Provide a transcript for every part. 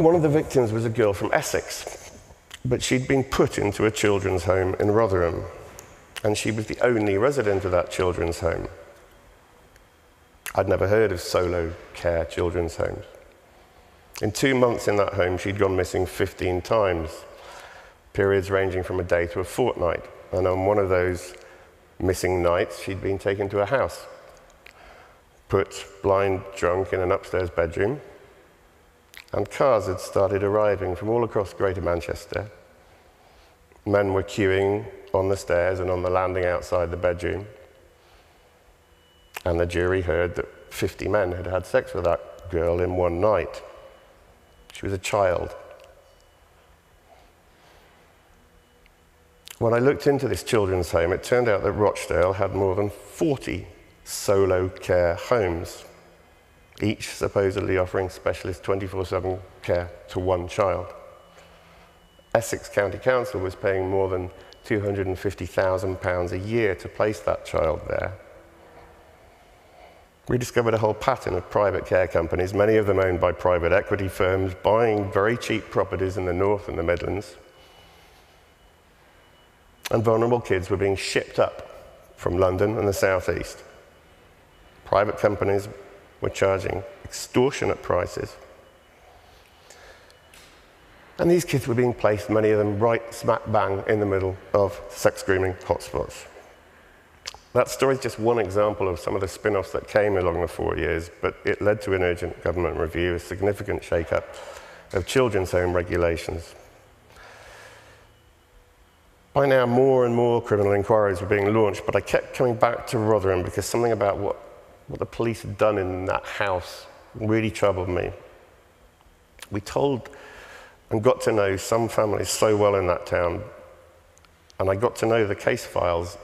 One of the victims was a girl from Essex, but she'd been put into a children's home in Rotherham, and she was the only resident of that children's home. I'd never heard of solo care children's homes. In 2 months in that home, she'd gone missing 15 times, periods ranging from a day to a fortnight. And on one of those missing nights, she'd been taken to a house, put blind drunk in an upstairs bedroom, and cars had started arriving from all across Greater Manchester. Men were queuing on the stairs and on the landing outside the bedroom. And the jury heard that 50 men had had sex with that girl in one night. She was a child. When I looked into this children's home, it turned out that Rochdale had more than 40 solo care homes, each supposedly offering specialist 24/7 care to one child. Essex County Council was paying more than £250,000 a year to place that child there. We discovered a whole pattern of private care companies, many of them owned by private equity firms, buying very cheap properties in the north and the Midlands. And vulnerable kids were being shipped up from London and the southeast. Private companies were charging extortionate prices. And these kids were being placed, many of them right smack bang in the middle of sex grooming hotspots. That story is just one example of some of the spin-offs that came along the 4 years, but it led to an urgent government review, a significant shake-up of children's home regulations. By now, more and more criminal inquiries were being launched, but I kept coming back to Rotherham because something about what the police had done in that house really troubled me. We told and got to know some families so well in that town, and I got to know the case files,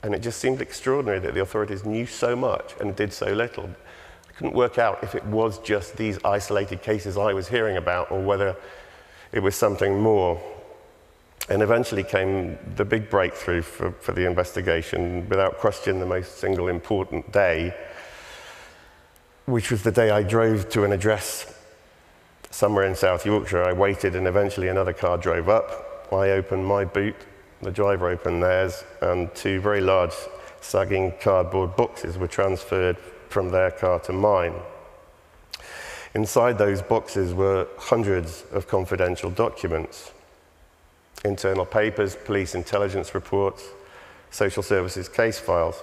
and it just seemed extraordinary that the authorities knew so much and did so little. I couldn't work out if it was just these isolated cases I was hearing about or whether it was something more. And eventually came the big breakthrough for the investigation, without question the most single important day, which was the day I drove to an address somewhere in South Yorkshire. I waited, and eventually another car drove up. I opened my boot, the driver opened theirs, and 2 very large sagging cardboard boxes were transferred from their car to mine. Inside those boxes were hundreds of confidential documents. Internal papers, police intelligence reports, social services case files.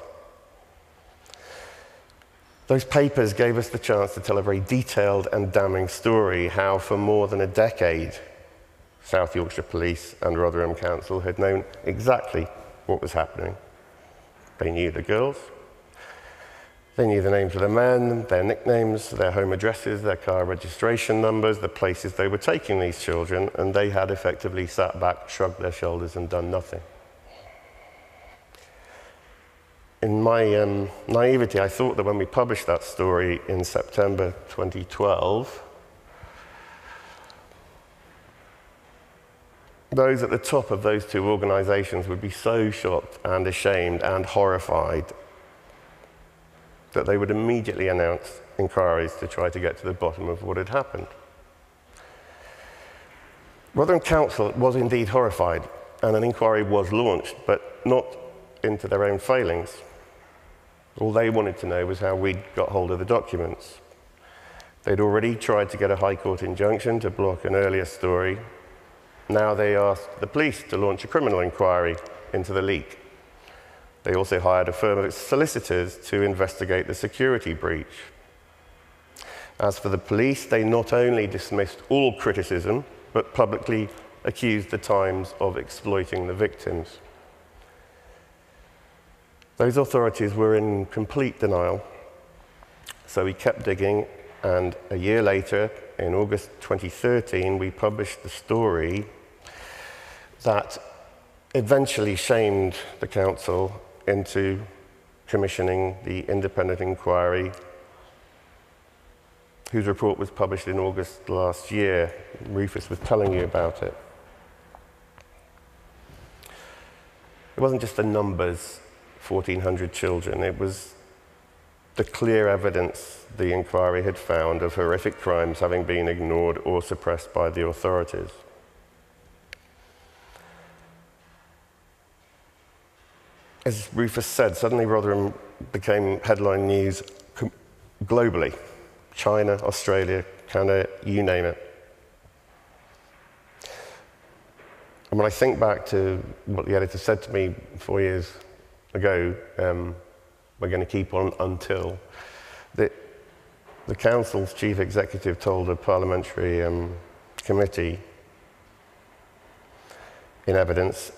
Those papers gave us the chance to tell a very detailed and damning story, how for more than a decade, South Yorkshire Police and Rotherham Council had known exactly what was happening. They knew the girls, they knew the names of the men, their nicknames, their home addresses, their car registration numbers, the places they were taking these children, and they had effectively sat back, shrugged their shoulders, and done nothing. In my naivety, I thought that when we published that story in September 2012, those at the top of those 2 organisations would be so shocked and ashamed and horrified that they would immediately announce inquiries to try to get to the bottom of what had happened. Rotherham Council was indeed horrified, and an inquiry was launched, but not into their own failings. All they wanted to know was how we'd got hold of the documents. They'd already tried to get a High Court injunction to block an earlier story. Now they asked the police to launch a criminal inquiry into the leak. They also hired a firm of solicitors to investigate the security breach. As for the police, they not only dismissed all criticism, but publicly accused the Times of exploiting the victims. Those authorities were in complete denial, so we kept digging, and a year later, in August 2013, we published the story that eventually shamed the council into commissioning the independent inquiry, whose report was published in August last year. Rufus was telling you about it. It wasn't just the numbers, 1,400 children. It was the clear evidence the inquiry had found of horrific crimes having been ignored or suppressed by the authorities. As Rufus said, suddenly Rotherham became headline news globally. China, Australia, Canada, you name it. And when I think back to what the editor said to me 4 years ago, we're going to keep on until, the council's chief executive told a parliamentary committee in evidence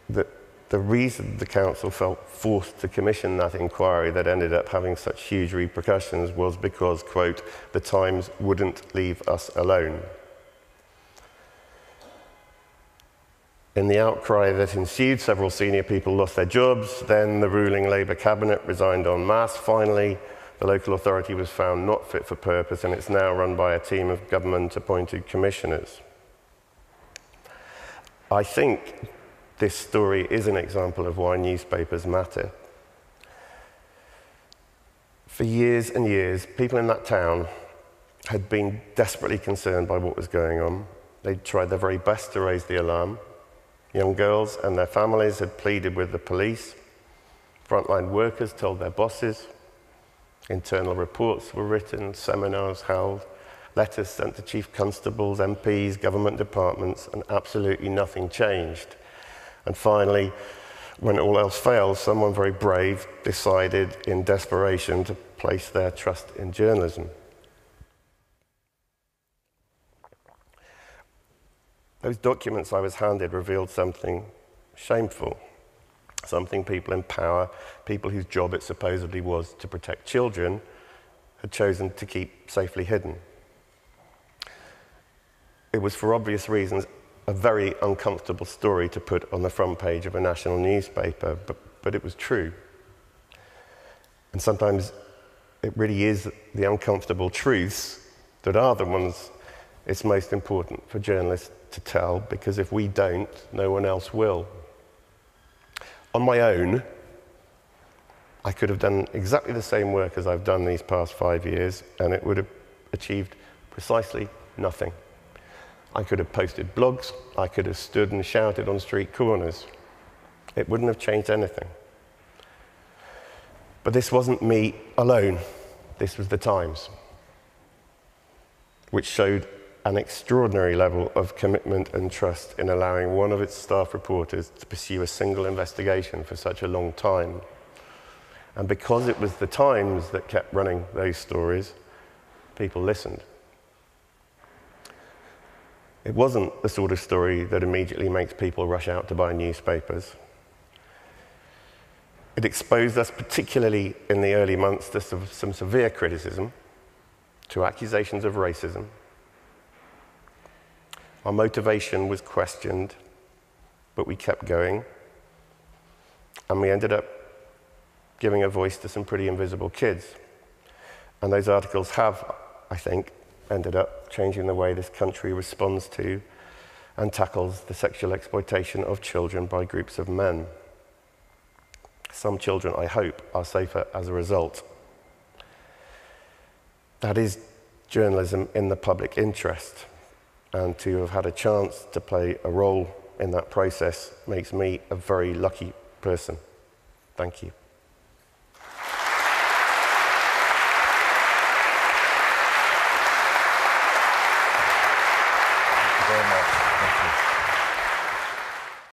that the reason the council felt forced to commission that inquiry that ended up having such huge repercussions was because, quote, the Times wouldn't leave us alone. In the outcry that ensued, several senior people lost their jobs. Then the ruling Labour cabinet resigned en masse. Finally, the local authority was found not fit for purpose, and it's now run by a team of government-appointed commissioners. I think this story is an example of why newspapers matter. For years and years, people in that town had been desperately concerned by what was going on. They'd tried their very best to raise the alarm. Young girls and their families had pleaded with the police. Frontline workers told their bosses. Internal reports were written, seminars held, letters sent to chief constables, MPs, government departments, and absolutely nothing changed. And finally, when all else failed, someone very brave decided in desperation to place their trust in journalism. Those documents I was handed revealed something shameful, something people in power, people whose job it supposedly was to protect children, had chosen to keep safely hidden. It was, for obvious reasons, a very uncomfortable story to put on the front page of a national newspaper, but it was true. And sometimes it really is the uncomfortable truths that are the ones it's most important for journalists to tell, because if we don't, no one else will. On my own, I could have done exactly the same work as I've done these past 5 years, and it would have achieved precisely nothing. I could have posted blogs, I could have stood and shouted on street corners. It wouldn't have changed anything. But this wasn't me alone. This was the Times, which showed an extraordinary level of commitment and trust in allowing one of its staff reporters to pursue a single investigation for such a long time. And because it was the Times that kept running those stories, people listened. It wasn't the sort of story that immediately makes people rush out to buy newspapers. It exposed us, particularly in the early months, to some severe criticism, to accusations of racism. Our motivation was questioned, but we kept going. And we ended up giving a voice to some pretty invisible kids. And those articles have, I think, ended up changing the way this country responds to and tackles the sexual exploitation of children by groups of men. Some children, I hope, are safer as a result. That is journalism in the public interest. And to have had a chance to play a role in that process makes me a very lucky person. Thank you. Thank you very much. Thank you.